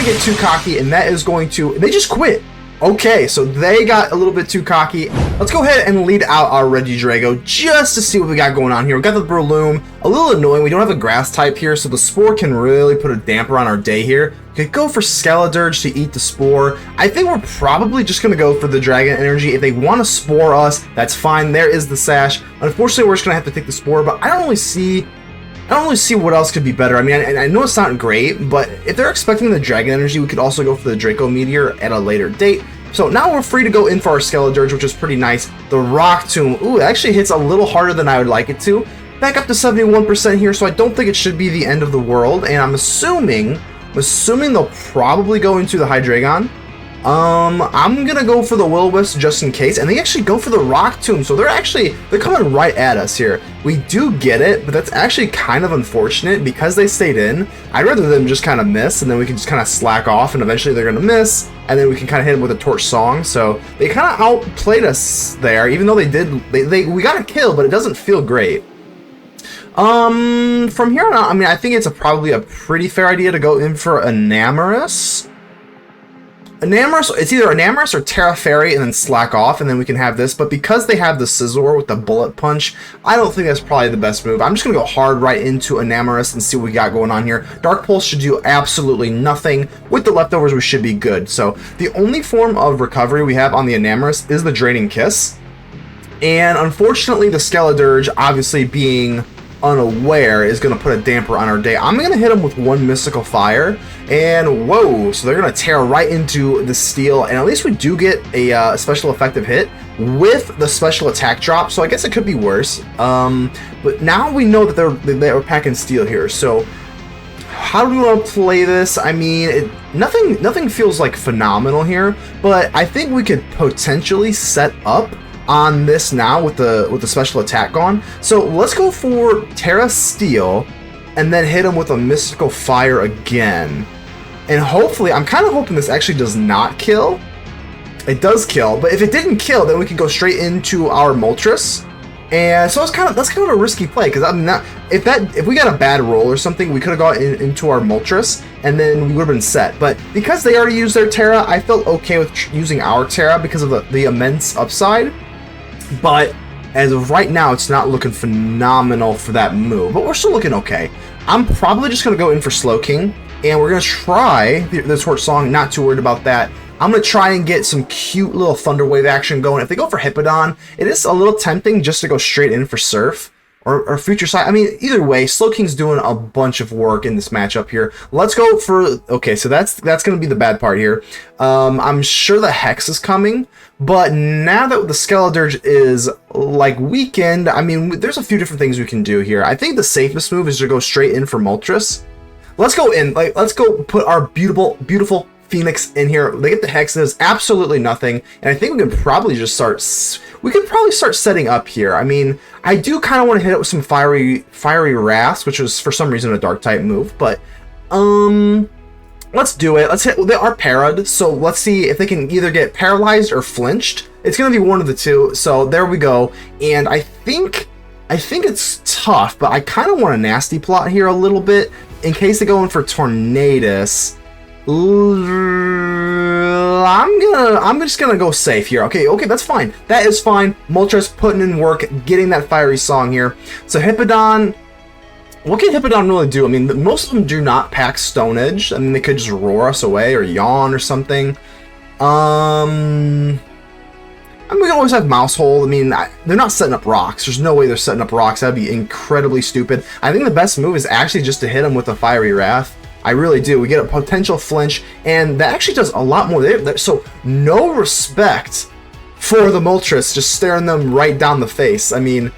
to get too cocky, and that is going to... They just quit. Okay, so they got a little bit too cocky. Let's go ahead and lead out our Regidrago just to see what we got going on here. We got the Breloom. A little annoying. We don't have a grass type here, so the Spore can really put a damper on our day here. We could go for Skeledirge to eat the Spore. I think we're probably just going to go for the Dragon Energy. If they want to Spore us, that's fine. There is the Sash. Unfortunately, we're just going to have to take the Spore, but I don't really see what else could be better. I mean, I know it's not great, but if they're expecting the Dragon Energy, we could also go for the Draco Meteor at a later date. So now we're free to go in for our Skeledirge, which is pretty nice. The Rock Tomb, ooh, it actually hits a little harder than I would like it to. Back up to 71% here, so I don't think it should be the end of the world. And I'm assuming they'll probably go into the Hydreigon. I'm gonna go for the Will-O-Wisp just in case, and they actually go for the Rock Tomb, so they're coming right at us here. We do get it, but that's actually kind of unfortunate because they stayed in. I'd rather them just kind of miss, and then we can just kind of slack off, and eventually they're gonna miss, and then we can kind of hit them with a Torch Song. So they kind of outplayed us there, even though we got a kill, but it doesn't feel great. From here on out, I mean, I think it's probably a pretty fair idea to go in for Enamorus. It's either Enamorus or Tera Fairy and then slack off, and then we can have this. But because they have the Scizor with the Bullet Punch, I don't think that's probably the best move. I'm just going to go hard right into Enamorus and see what we got going on here. Dark Pulse should do absolutely nothing. With the Leftovers, we should be good. So the only form of recovery we have on the Enamorus is the Draining Kiss. And unfortunately, the Skeledirge, obviously being unaware, is going to put a damper on our day. I'm going to hit him with one Mystical Fire, and whoa, so they're going to tear right into the Steel, and at least we do get a special effective hit with the special attack drop, so I guess it could be worse. But now we know that they're packing Steel here, so how do we want to play this? I mean, nothing feels like phenomenal here, but I think we could potentially set up on this now with the special attack on. So let's go for Tera Steel and then hit him with a Mystical Fire again. And hopefully, I'm kind of hoping this actually does not kill. It does kill, but if it didn't kill, then we can go straight into our Moltres. And so that's kind of a risky play, because I mean, if we got a bad roll or something, we could have got into our Moltres and then we would have been set. But because they already used their Tera, I felt okay with using our Tera because of the immense upside. But as of right now, it's not looking phenomenal for that move, but we're still looking okay. I'm probably just going to go in for Slowking, and we're going to try the Torch Song, not too worried about that. I'm going to try and get some cute little Thunder Wave action going. If they go for Hippowdon, it is a little tempting just to go straight in for Surf or Future Sight. I mean, either way, Slowking's doing a bunch of work in this matchup here. Let's go for... Okay, so that's going to be the bad part here. I'm sure the Hex is coming, but now that the Skeledirge is, like, weakened, I mean, there's a few different things we can do here. I think the safest move is to go straight in for Moltres. Let's go in. Let's go put our beautiful Phoenix in here. They get the Hex, and there's absolutely nothing, and I think we can probably just start... We could probably start setting up here. I mean, I do kind of want to hit it with some Fiery Wraths, which was, for some reason, a Dark-type move, but, let's do it. Let's hit... They are parried, so let's see if they can either get paralyzed or flinched. It's going to be one of the two, so there we go. And I think it's tough, but I kind of want a nasty plot here a little bit, in case they go in for Tornadus. I'm just gonna go safe here. Okay, that's fine. That is fine. Moltres putting in work, getting that Fiery Song here. So Hippowdon, what can Hippowdon really do? I mean, most of them do not pack Stone Edge. I mean, they could just roar us away or yawn or something. I mean, we can always have Maushold. I mean, they're not setting up rocks. There's no way they're setting up rocks. That'd be incredibly stupid. I think the best move is actually just to hit them with a Fiery Wrath. I really do. We get a potential flinch, and that actually does a lot more. So, no respect for the Moltres, just staring them right down the face. I mean,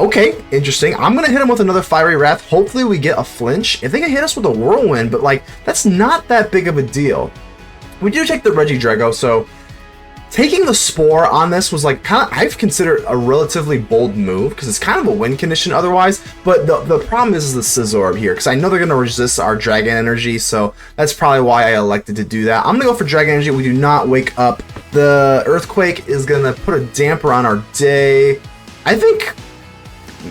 okay, interesting. I'm going to hit him with another Fiery Wrath. Hopefully we get a flinch. If they can hit us with a Whirlwind, but, like, that's not that big of a deal. We do take the Regidrago, so... Taking the Spore on this was like I've considered a relatively bold move because it's kind of a win condition otherwise, but the problem is the Scizor here because I know they're going to resist our Dragon Energy, so that's probably why I elected to do that. I'm going to go for Dragon Energy. We do not wake up. The Earthquake is going to put a damper on our day. I think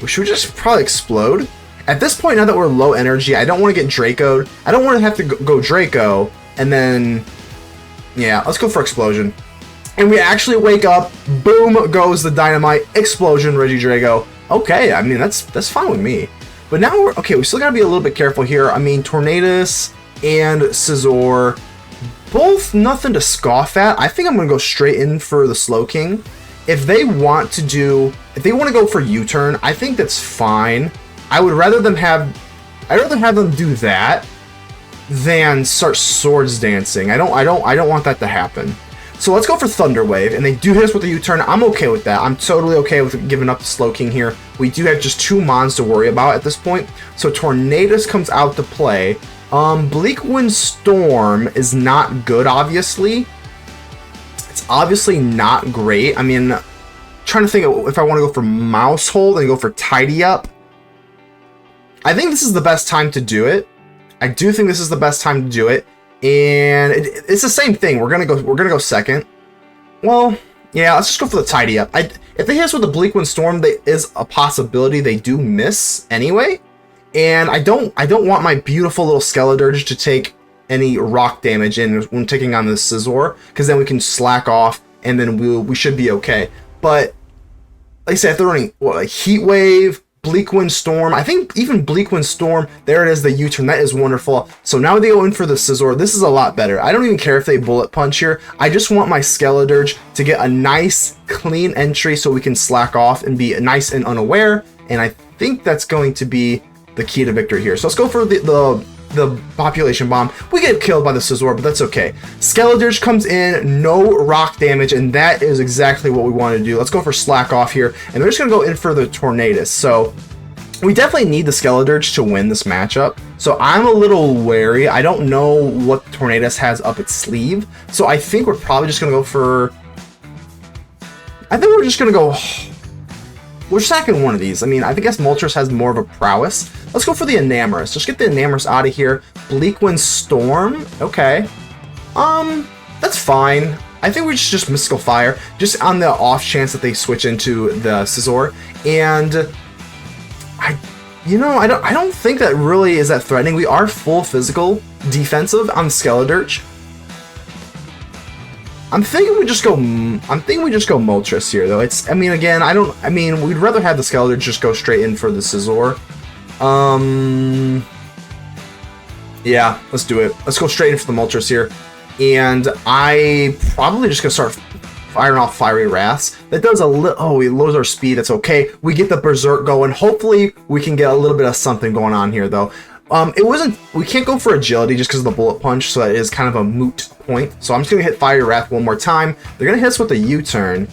should we just probably explode? At this point, now that we're low energy, I don't want to get Draco'd. I don't want to have to go Draco. And then, yeah, let's go for Explosion. And we actually wake up. Boom goes the Dynamite. Explosion, Regidrago. Okay, I mean, that's fine with me. But now we're... Okay, we still gotta be a little bit careful here. I mean, Tornadus and Scizor, both nothing to scoff at. I think I'm gonna go straight in for the Slowking. If they want to go for U-turn, I think that's fine. I'd rather have them do that than start Swords Dancing. I don't want that to happen. So let's go for Thunder Wave, and they do hit us with a U-turn. I'm okay with that. I'm totally okay with giving up the Slowking here. We do have just 2 Mons to worry about at this point. So Tornadus comes out to play. Bleakwind Storm is not good, obviously. It's obviously not great. I mean, trying to think if I want to go for Maushold and go for Tidy Up. I think this is the best time to do it. I do think this is the best time to do it. And it's the same thing. We're gonna go second. Well, yeah, let's just go for the Tidy Up. If they hit us with the Bleakwind Storm, there is a possibility they do miss anyway. And I don't want my beautiful little Skeledirge to take any rock damage when taking on this Scizor, because then we can slack off and then we should be okay. But like I said, if they're running like Heat Wave, Bleakwind Storm, I think even Bleakwind Storm, there it is, the U-turn, that is wonderful. So now they go in for the Scizor. This is a lot better. I don't even care if they Bullet Punch here. I just want my Skeledirge to get a nice, clean entry so we can slack off and be nice and unaware. And I think that's going to be the key to victory here. So let's go for the Population Bomb. We get killed by the Scizor, but that's okay. Skeledirge comes in, no rock damage, and that is exactly what we want to do. Let's go for Slack Off here, and they're just going to go in for the Tornadus. So we definitely need the Skeledirge to win this matchup. So I'm a little wary. I don't know what Tornadus has up its sleeve. So I think we're probably just going to go for... I think we're just going to go... We're sacking one of these. I mean, I guess Moltres has more of a prowess. Let's go for the Enamorus. Let's get the Enamorus out of here. Bleakwind Storm. Okay. That's fine. I think we just Mystical Fire, just on the off chance that they switch into the Scizor. And I don't think that really is that threatening. We are full physical defensive on Skeledirge. I'm thinking we just go Moltres here, though. We'd rather have the Skeledirge just go straight in for the Scizor. Yeah, let's do it. Let's go straight in for the Moltres here. And I probably just gonna start firing off Fiery Wraths. That does a little... Oh, we lose our speed. That's okay. We get the Berserk going. Hopefully, we can get a little bit of something going on here, though. We can't go for Agility just because of the Bullet Punch, so that is kind of a moot point. So I'm just going to hit Fiery Wrath one more time. They're going to hit us with a U-turn,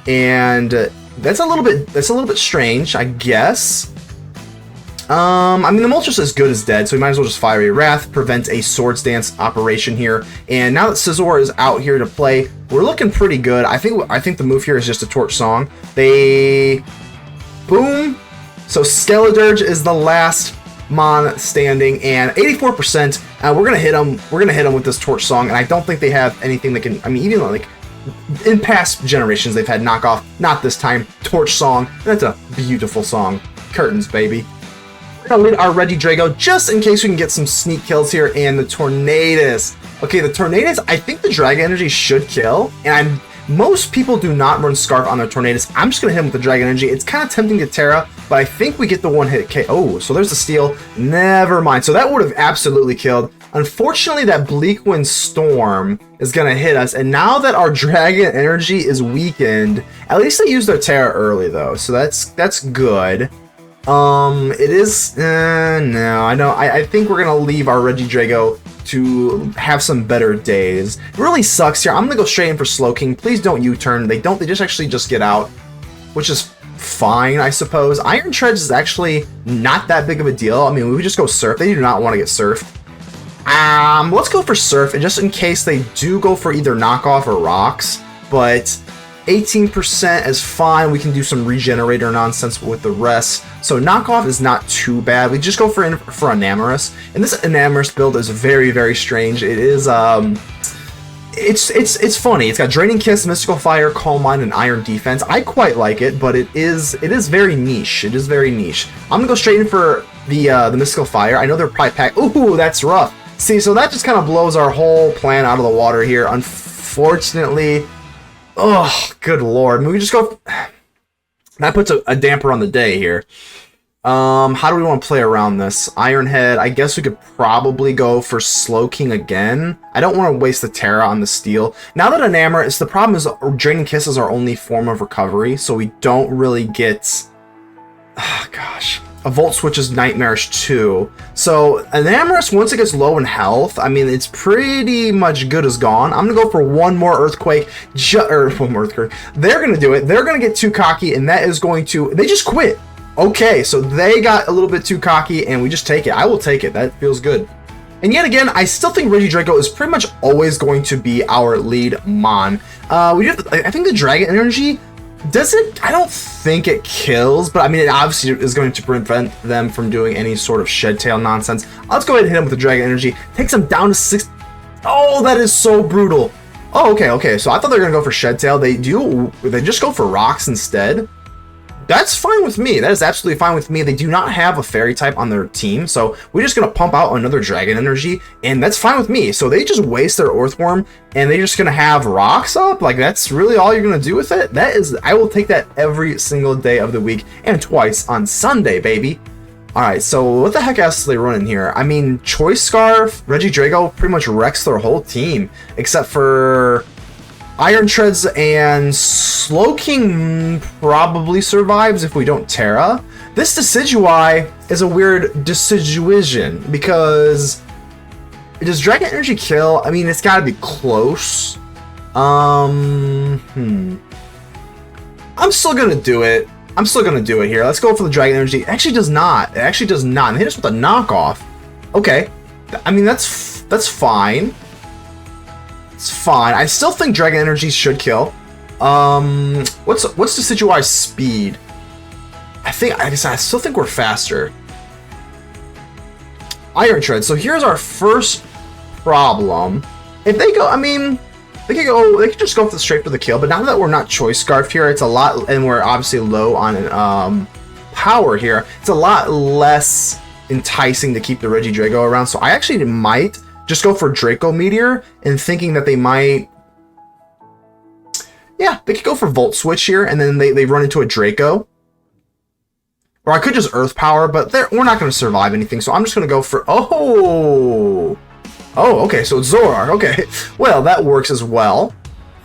and that's a little bit strange, I guess. I mean, the Moltres is good as dead, so we might as well just Fiery Wrath, prevent a Swords Dance operation here. And now that Scizor is out here to play, we're looking pretty good. I think the move here is just a Torch Song. Boom! So Skeledirge is the last Mon standing, and 84%. We're gonna hit them. We're gonna hit them with this Torch Song, and I don't think they have anything that can. I mean, even like in past generations, they've had knockoff. Not this time. Torch Song. That's a beautiful song. Curtains, baby. We're gonna lead our Regidrago just in case we can get some sneak kills here, and the Tornadus. Okay, the Tornadus. I think the Dragon Energy should kill, and most people do not run Scarf on their Tornadus. I'm just gonna hit him with the Dragon Energy. It's kind of tempting to Tera, but I think we get the one-hit KO. Oh, so there's the steal. Never mind. So that would have absolutely killed. Unfortunately, that Bleakwind Storm is gonna hit us, and now that our Dragon Energy is weakened, at least they used their Tera early though, so that's good. It is no, I know. I think we're gonna leave our Regidrago to have some better days. It really sucks here. I'm gonna go straight in for Slowking. Please don't U-turn. They just actually just get out, which is fine, I suppose. Iron Treads is actually not that big of a deal. I mean, we would just go Surf. They do not want to get Surfed. Let's go for Surf, and just in case they do go for either Knockoff or Rocks, but 18% is fine. We can do some Regenerator nonsense with the rest. So Knockoff is not too bad. We just go for Enamorus. And this Enamorus build is very, very strange. It is it's funny. It's got Draining Kiss, Mystical Fire, Calm Mind, and Iron Defense. I quite like it, but it is very niche. It is very niche. I'm gonna go straight in for the Mystical Fire. I know they're probably packed. Ooh, that's rough. See, so that just kind of blows our whole plan out of the water here. Unfortunately, oh, good lord. We just go... That puts a damper on the day here. How do we want to play around this? Ironhead, I guess we could probably go for Slowking again. I don't want to waste the Tera on the steel. Now that Enamorus, the problem is Draining Kiss is our only form of recovery, so we don't really get... Oh, gosh. A Volt Switch is nightmarish too. So Enamorus, once it gets low in health, I mean, it's pretty much good as gone. I'm gonna go for one more Earthquake, one more Earthquake. They're gonna do it. They're gonna get too cocky, and that is going to... They just quit. Okay, so they got a little bit too cocky, and we just take it. I will take it. That feels good. And yet again, I still think Regidrago is pretty much always going to be our lead Mon. I think the Dragon Energy... Does it? I don't think it kills, but I mean, it obviously is going to prevent them from doing any sort of Shed Tail nonsense. Let's go ahead and hit him with the Dragon Energy. Takes him down to 6. Oh, that is so brutal. Oh, okay. So I thought they were going to go for Shed Tail. They just go for Rocks instead. That's fine with me. That is absolutely fine with me. They do not have a Fairy type on their team, so we're just going to pump out another Dragon Energy, and that's fine with me. So they just waste their Earthworm, and they're just going to have Rocks up? Like, that's really all you're going to do with it? That is, I will take that every single day of the week, and twice on Sunday, baby. Alright, so what the heck else are they running here? I mean, Choice Scarf, Regidrago pretty much wrecks their whole team, except for... Iron Treads and Slowking probably survives if we don't Tera. This Decidueye is a weird deciduation because does Dragon Energy kill? I mean, it's got to be close. I'm still gonna do it. I'm still gonna do it here. Let's go for the Dragon Energy. It actually does not. It actually does not. And hit us with a knockoff. Okay. I mean, that's fine. It's fine. I still think Dragon Energy should kill. What's the Decidueye's speed? I still think we're faster. Iron Tread. So here's our first problem. If they go, I mean, they could just go straight for the kill. But now that we're not Choice Scarfed here, it's a lot, and we're obviously low on power here. It's a lot less enticing to keep the Regidrago around. So I actually might just go for Draco Meteor, and thinking that they might... Yeah, they could go for Volt Switch here, and then they run into a Draco. Or I could just Earth Power, but we're not going to survive anything, so I'm just going to go for... Oh, okay, so it's Zoroark. Okay, well, that works as well.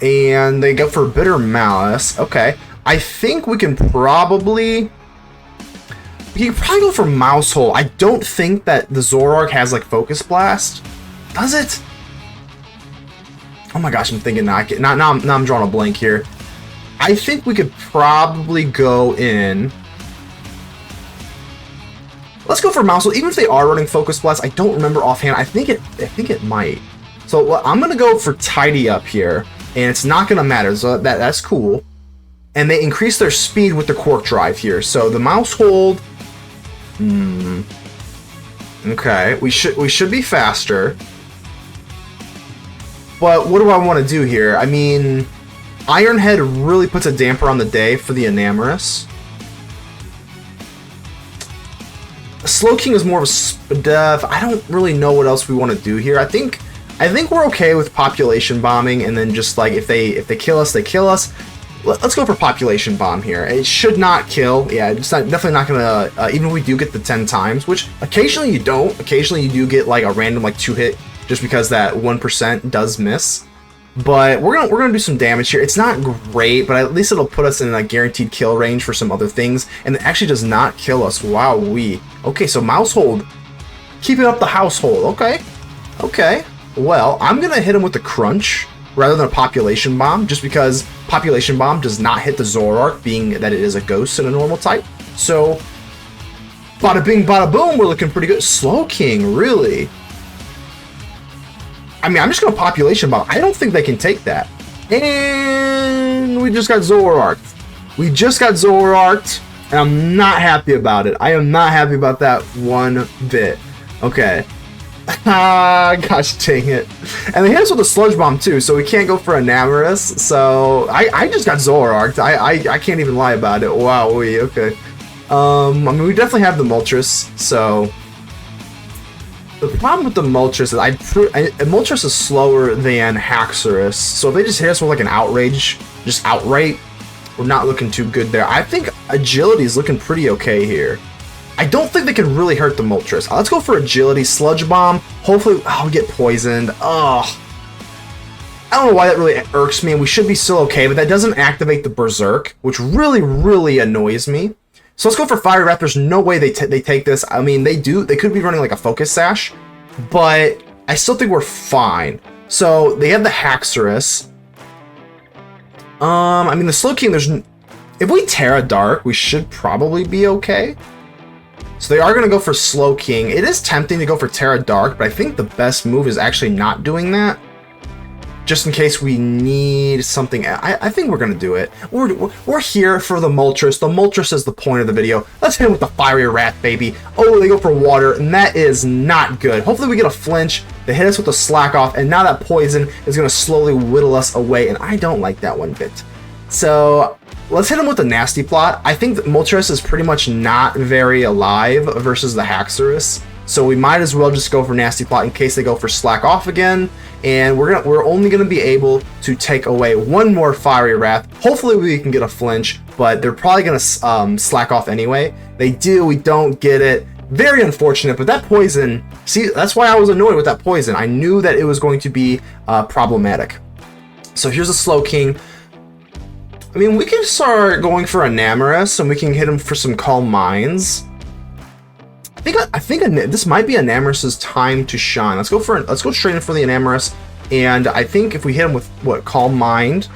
And they go for Bitter Malice. Okay, I think we can probably... We can probably go for Maushold. I don't think that the Zoroark has, like, Focus Blast. Does it? Oh my gosh, I'm thinking now. Now I'm drawing a blank here. I think we could probably go in. Let's go for Maushold. Even if they are running Focus Blast, I don't remember offhand. I think it might. So well, I'm gonna go for Tidy Up here, and it's not gonna matter. So that's cool. And they increase their speed with the Quark Drive here. So the Maushold. Okay, we should be faster. But what do I want to do here? I mean, Ironhead really puts a damper on the day for the Enamorus. Slowking is more of a SPDEF. I don't really know what else we want to do here. I think we're okay with population bombing, and then just like if they kill us, they kill us. Let's go for population bomb here. It should not kill. Yeah, it's definitely not gonna. Even if we do get the 10 times, which occasionally you don't. Occasionally you do get like a random like 2-hit. Just because that 1% does miss. But we're gonna do some damage here. It's not great, but at least it'll put us in a guaranteed kill range for some other things. And it actually does not kill us. Wowee. Okay, so Maushold. Keeping up the household. Okay. Well, I'm gonna hit him with the Crunch rather than a Population Bomb, just because Population Bomb does not hit the Zoroark, being that it is a ghost in a normal type. So, bada bing, bada boom, we're looking pretty good. Slowking, really? I mean, I'm just going to Population Bomb. I don't think they can take that. And we just got Zoroarked. And I'm not happy about it. I am not happy about that one bit. Okay. Gosh dang it. And they hit us with a Sludge Bomb too, so we can't go for Enamorus. So I just got Zoroarked. I can't even lie about it. Wow, okay. I mean, we definitely have the Moltres, so... The problem with the Moltres is Moltres is slower than Haxorus, so if they just hit us with like an outrage, just outright, we're not looking too good there. I think agility is looking pretty okay here. I don't think they can really hurt the Moltres. Let's go for agility, sludge bomb. Hopefully, I'll get poisoned. Oh, I don't know why that really irks me. We should be still okay, but that doesn't activate the Berserk, which really, really annoys me. So let's go for Fiery Wrap. There's no way they take this. I mean, they could be running like a Focus Sash, but I still think we're fine. So they have the Haxorus. I mean, the Slowking, if we Tera Dark, we should probably be okay. So they are going to go for Slowking. It is tempting to go for Tera Dark, but I think the best move is actually not doing that. Just in case we need something. I think we're going to do it. We're here for the Moltres. The Moltres is the point of the video. Let's hit him with the Fiery Wrath, baby. Oh, they go for water, and that is not good. Hopefully we get a flinch. They hit us with a slack off, and now that poison is going to slowly whittle us away, and I don't like that one bit. So let's hit him with a Nasty Plot. I think that Moltres is pretty much not very alive versus the Haxorus. So we might as well just go for Nasty Plot in case they go for Slack Off again. And we're only going to be able to take away one more Fiery Wrath. Hopefully we can get a flinch, but they're probably going to slack off anyway. They do, we don't get it. Very unfortunate, but that poison, see, that's why I was annoyed with that poison. I knew that it was going to be problematic. So here's a Slowking. I mean, we can start going for Enamorus, and we can hit him for some Calm Minds. I think this might be Enamorus' time to shine. Let's go straight in for the Enamorus, and I think if we hit him with what, Calm Mind,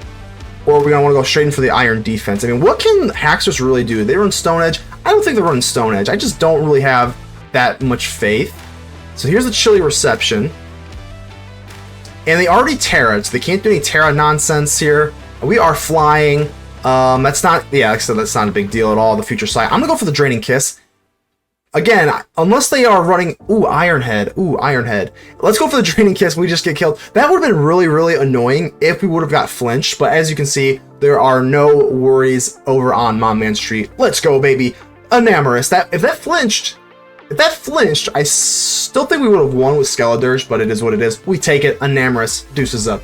or we're gonna want to go straight in for the Iron Defense. I mean, what can Haxorus really do? They run Stone Edge. I don't think they're running Stone Edge. I just don't really have that much faith. So here's the Chilly Reception, and they already Tera, so they can't do any Tera nonsense here. We are flying. That's not, yeah, like I said, that's not a big deal at all. The Future Sight. I'm gonna go for the Draining Kiss. Again, unless they are running... Ooh, Ironhead. Ooh, Ironhead. Let's go for the Draining Kiss. We just get killed. That would have been really, really annoying if we would have got flinched. But as you can see, there are no worries over on Mom Man Street. Let's go, baby. Enamorus. If that flinched, I still think we would have won with Skeledirge, but it is what it is. We take it. Enamorus. Deuces up.